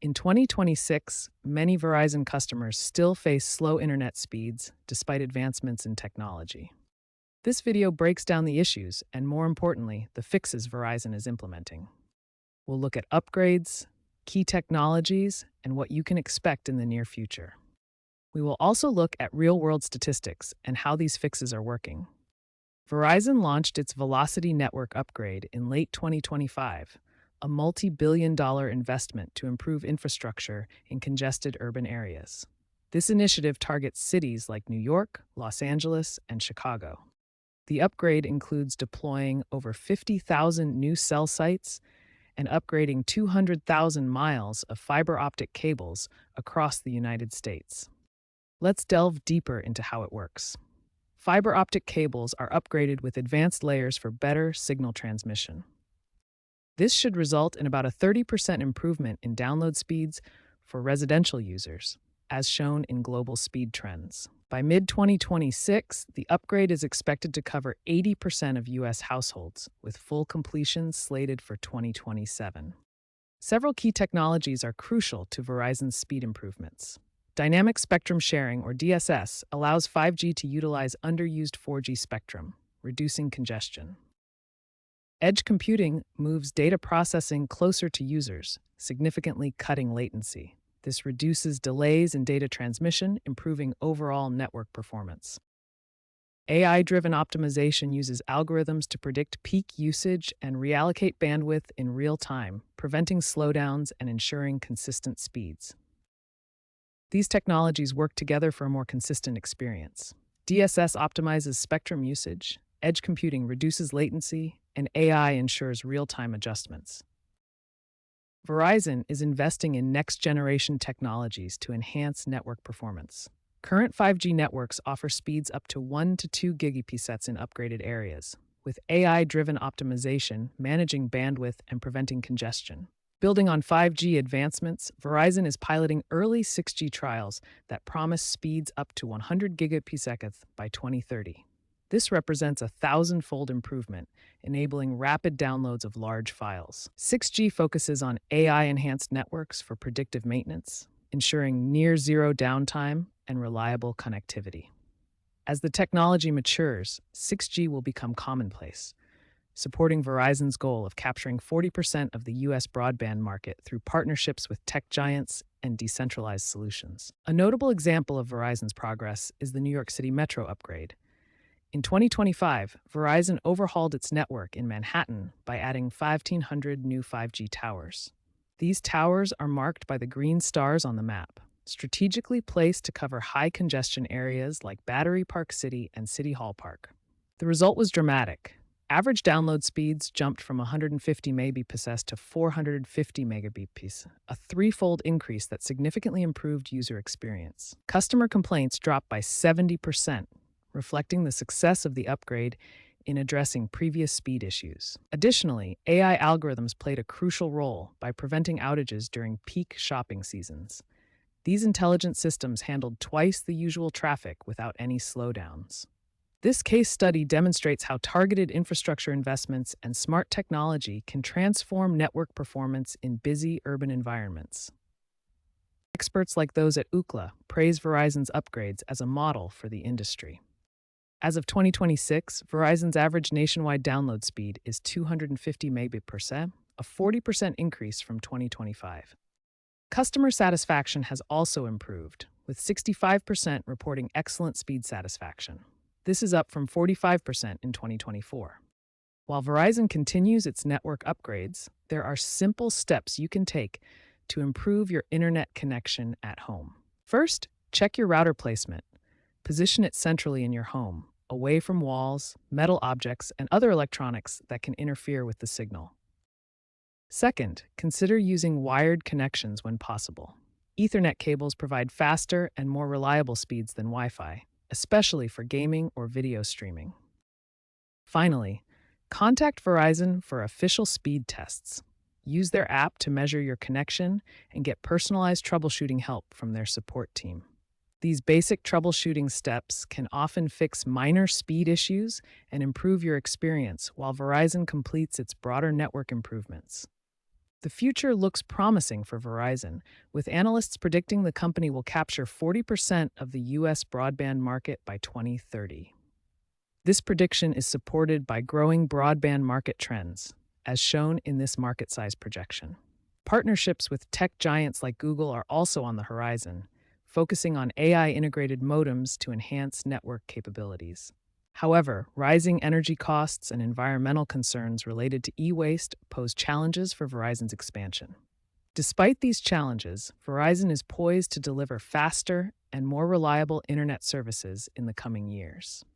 In 2026, many Verizon customers still face slow internet speeds despite advancements in technology. This video breaks down the issues and, more importantly, the fixes Verizon is implementing. We'll look at upgrades, key technologies, and what you can expect in the near future. We will also look at real-world statistics and how these fixes are working. Verizon launched its Velocity Network upgrade in late 2025, a multi-billion-dollar investment to improve infrastructure in congested urban areas. This initiative targets cities like New York, Los Angeles, and Chicago. The upgrade includes deploying over 50,000 new cell sites and upgrading 200,000 miles of fiber optic cables across the United States. Let's delve deeper into how it works. Fiber optic cables are upgraded with advanced layers for better signal transmission. This should result in about a 30% improvement in download speeds for residential users, as shown in global speed trends. By mid-2026, the upgrade is expected to cover 80% of U.S. households, with full completion slated for 2027. Several key technologies are crucial to Verizon's speed improvements. Dynamic spectrum sharing, or DSS, allows 5G to utilize underused 4G spectrum, reducing congestion. Edge computing moves data processing closer to users, significantly cutting latency. This reduces delays in data transmission, improving overall network performance. AI-driven optimization uses algorithms to predict peak usage and reallocate bandwidth in real time, preventing slowdowns and ensuring consistent speeds. These technologies work together for a more consistent experience. DSS optimizes spectrum usage, edge computing reduces latency, and AI ensures real-time adjustments. Verizon is investing in next-generation technologies to enhance network performance. Current 5G networks offer speeds up to 1 to 2 Gbps in upgraded areas, with AI-driven optimization managing bandwidth and preventing congestion. Building on 5G advancements, Verizon is piloting early 6G trials that promise speeds up to 100 Gbps by 2030. This represents a 1,000-fold improvement, enabling rapid downloads of large files. 6G focuses on AI-enhanced networks for predictive maintenance, ensuring near-zero downtime and reliable connectivity. As the technology matures, 6G will become commonplace, supporting Verizon's goal of capturing 40% of the U.S. broadband market through partnerships with tech giants and decentralized solutions. A notable example of Verizon's progress is the New York City Metro upgrade. In 2025, Verizon overhauled its network in Manhattan by adding 1,500 new 5G towers. These towers are marked by the green stars on the map, strategically placed to cover high congestion areas like Battery Park City and City Hall Park. The result was dramatic. Average download speeds jumped from 150 Mbps to 450 Mbps, a threefold increase that significantly improved user experience. Customer complaints dropped by 70%, reflecting the success of the upgrade in addressing previous speed issues. Additionally, AI algorithms played a crucial role by preventing outages during peak shopping seasons. These intelligent systems handled twice the usual traffic without any slowdowns. This case study demonstrates how targeted infrastructure investments and smart technology can transform network performance in busy urban environments. Experts like those at Ookla praise Verizon's upgrades as a model for the industry. As of 2026, Verizon's average nationwide download speed is 250 Mbps, a 40% increase from 2025. Customer satisfaction has also improved, with 65% reporting excellent speed satisfaction. This is up from 45% in 2024. While Verizon continues its network upgrades, there are simple steps you can take to improve your internet connection at home. First, check your router placement. Position it centrally in your home, away from walls, metal objects, and other electronics that can interfere with the signal. Second, consider using wired connections when possible. Ethernet cables provide faster and more reliable speeds than Wi-Fi, especially for gaming or video streaming. Finally, contact Verizon for official speed tests. Use their app to measure your connection and get personalized troubleshooting help from their support team. These basic troubleshooting steps can often fix minor speed issues and improve your experience while Verizon completes its broader network improvements. The future looks promising for Verizon, with analysts predicting the company will capture 40% of the U.S. broadband market by 2030. This prediction is supported by growing broadband market trends, as shown in this market size projection. Partnerships with tech giants like Google are also on the horizon, focusing on AI-integrated modems to enhance network capabilities. However, rising energy costs and environmental concerns related to e-waste pose challenges for Verizon's expansion. Despite these challenges, Verizon is poised to deliver faster and more reliable internet services in the coming years.